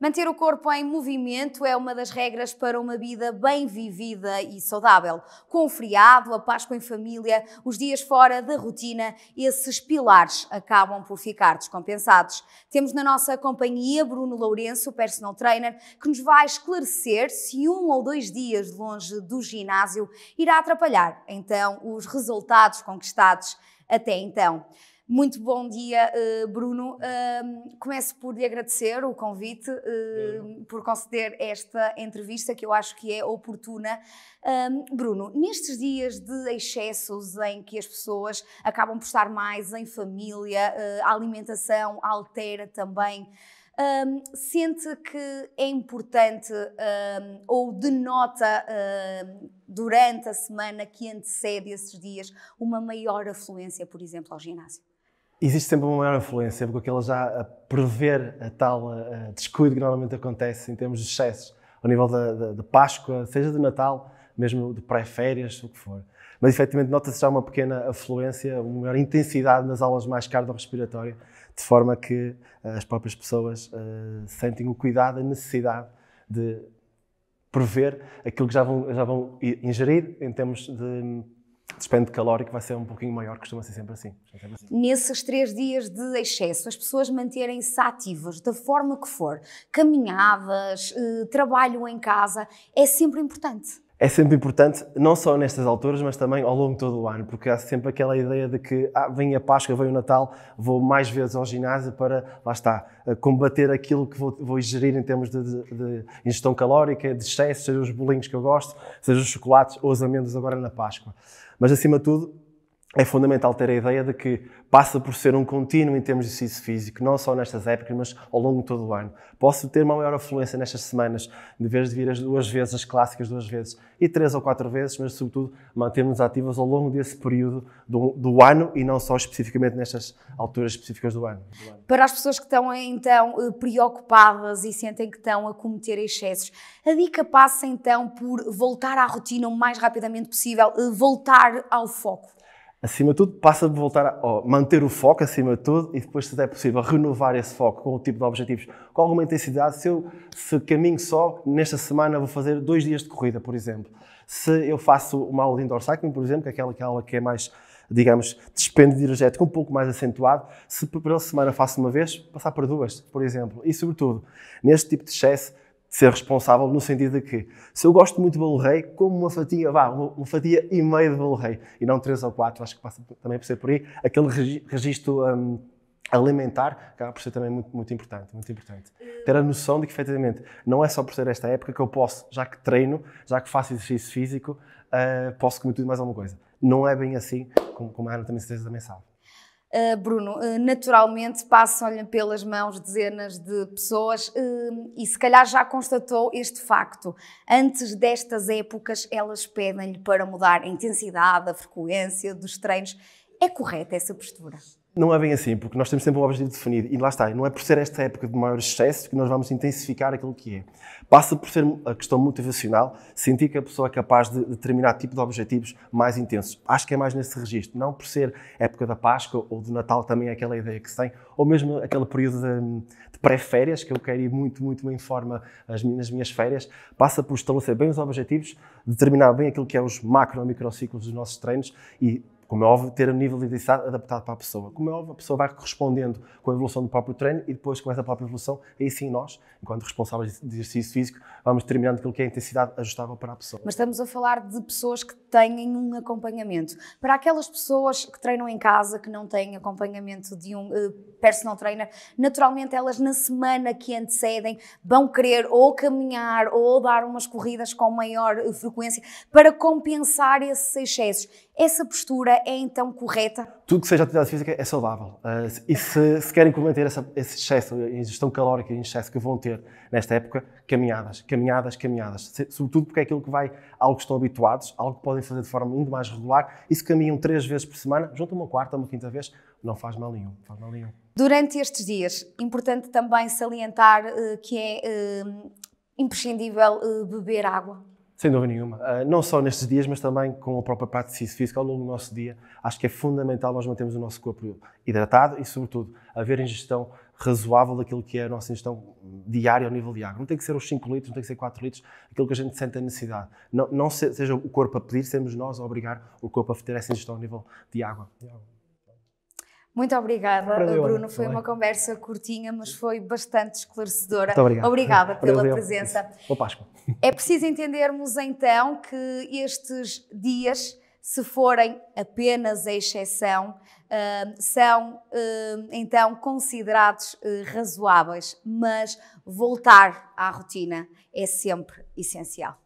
Manter o corpo em movimento é uma das regras para uma vida bem vivida e saudável. Com o feriado, a Páscoa em família, os dias fora da rotina, esses pilares acabam por ficar descompensados. Temos na nossa companhia Bruno Lourenço, personal trainer, que nos vai esclarecer se 1 ou 2 dias longe do ginásio irá atrapalhar, então, os resultados conquistados até então. Muito bom dia, Bruno. Começo por lhe agradecer o convite, por conceder esta entrevista que eu acho que é oportuna. Bruno, nestes dias de excessos em que as pessoas acabam por estar mais em família, a alimentação altera também, sente que é importante ou denota durante a semana que antecede esses dias uma maior afluência, por exemplo, ao ginásio? Existe sempre uma maior influência, porque aquele já a prever a tal descuido que normalmente acontece em termos de excessos, ao nível da Páscoa, seja de Natal, mesmo de pré-férias, o que for. Mas, efetivamente, nota-se já uma pequena afluência, uma maior intensidade nas aulas mais cardiorrespiratórias, de forma que as próprias pessoas sentem o cuidado, a necessidade de prever aquilo que já vão ingerir em termos de despende calórico, vai ser um pouquinho maior, costuma ser sempre assim. Nesses 3 dias de excesso, as pessoas manterem-se ativas da forma que for, caminhadas, trabalho em casa, é sempre importante. É sempre importante, não só nestas alturas, mas também ao longo de todo o ano, porque há sempre aquela ideia de que vem a Páscoa, vem o Natal, vou mais vezes ao ginásio para, lá está, combater aquilo que vou ingerir em termos de ingestão calórica, de excesso, seja os bolinhos que eu gosto, seja os chocolates ou as amêndoas agora na Páscoa. Mas, acima de tudo, é fundamental ter a ideia de que passa por ser um contínuo em termos de exercício físico, não só nestas épocas, mas ao longo de todo o ano. Posso ter uma maior afluência nestas semanas, de vez de vir as 2 vezes, as clássicas 2 vezes, e 3 ou 4 vezes, mas sobretudo mantermos ativas ao longo desse período do ano e não só especificamente nestas alturas específicas do ano. Para as pessoas que estão então preocupadas e sentem que estão a cometer excessos, a dica passa então por voltar à rotina o mais rapidamente possível, voltar ao foco. Acima de tudo, passa de voltar a manter o foco, acima de tudo, e depois, se é possível, renovar esse foco com o tipo de objetivos, com alguma intensidade. Se caminho só, nesta semana vou fazer 2 dias de corrida, por exemplo. Se eu faço uma aula de indoor cycling, por exemplo, que é aquela aula que é mais, digamos, dispêndio energético um pouco mais acentuado, se pela semana faço uma vez, passar por 2, por exemplo. E, sobretudo, neste tipo de excesso, ser responsável no sentido de que, se eu gosto muito de bolo rei, como uma fatia, uma fatia e meia de bolo rei, e não 3 ou 4, acho que passa também por ser por aí, aquele registro alimentar acaba por ser também muito importante, muito importante. Ter a noção de que, efetivamente, não é só por ser esta época que eu posso, já que treino, já que faço exercício físico, posso comer tudo e mais alguma coisa. Não é bem assim, como a Ana também sabe. Bruno, naturalmente passam-lhe pelas mãos dezenas de pessoas e se calhar já constatou este facto. Antes destas épocas, elas pedem-lhe para mudar a intensidade, a frequência dos treinos. É correta essa postura? Não é bem assim, porque nós temos sempre um objetivo definido e lá está, não é por ser esta época de maior excesso que nós vamos intensificar aquilo que é. Passa por ser a questão motivacional, sentir que a pessoa é capaz de determinar tipo de objetivos mais intensos. Acho que é mais nesse registro, não por ser época da Páscoa ou do Natal, também é aquela ideia que se tem, ou mesmo aquele período de pré-férias, que eu quero ir muito em forma nas minhas férias, passa por estabelecer bem os objetivos, determinar bem aquilo que é os macro ou microciclos dos nossos treinos e, como é óbvio, ter um nível de intensidade adaptado para a pessoa. Como é óbvio, a pessoa vai correspondendo com a evolução do próprio treino e depois, com essa própria evolução, aí sim nós, enquanto responsáveis de exercício físico, vamos determinando aquilo que é a intensidade ajustável para a pessoa. Mas estamos a falar de pessoas que têm um acompanhamento. Para aquelas pessoas que treinam em casa, que não têm acompanhamento de um personal trainer, naturalmente elas na semana que antecedem vão querer ou caminhar ou dar umas corridas com maior frequência para compensar esses excessos. Essa postura é então correta? Tudo que seja atividade física é saudável. E se querem combater esse excesso, a ingestão calórica e o excesso que vão ter nesta época, caminhadas. Sobretudo porque é aquilo que vai, algo que estão habituados, algo que podem fazer de forma muito mais regular, e se caminham 3 vezes por semana, junto a uma 4ª, uma 5ª vez, não faz mal nenhum. Durante estes dias, importante também salientar que é imprescindível beber água. Sem dúvida nenhuma. Não só nestes dias, mas também com a própria prática de exercício físico ao longo do nosso dia. Acho que é fundamental nós mantermos o nosso corpo hidratado e, sobretudo, haver ingestão razoável daquilo que é a nossa ingestão diária ao nível de água. Não tem que ser os 5 litros, não tem que ser 4 litros, aquilo que a gente sente a necessidade. Não seja o corpo a pedir, sermos nós a obrigar o corpo a ter essa ingestão ao nível de água. Muito obrigada, Bruno. Foi uma conversa curtinha, mas foi bastante esclarecedora. Muito obrigado. Obrigada pela presença. Boa Páscoa. É preciso entendermos então que estes dias, se forem apenas a exceção, são então considerados razoáveis, mas voltar à rotina é sempre essencial.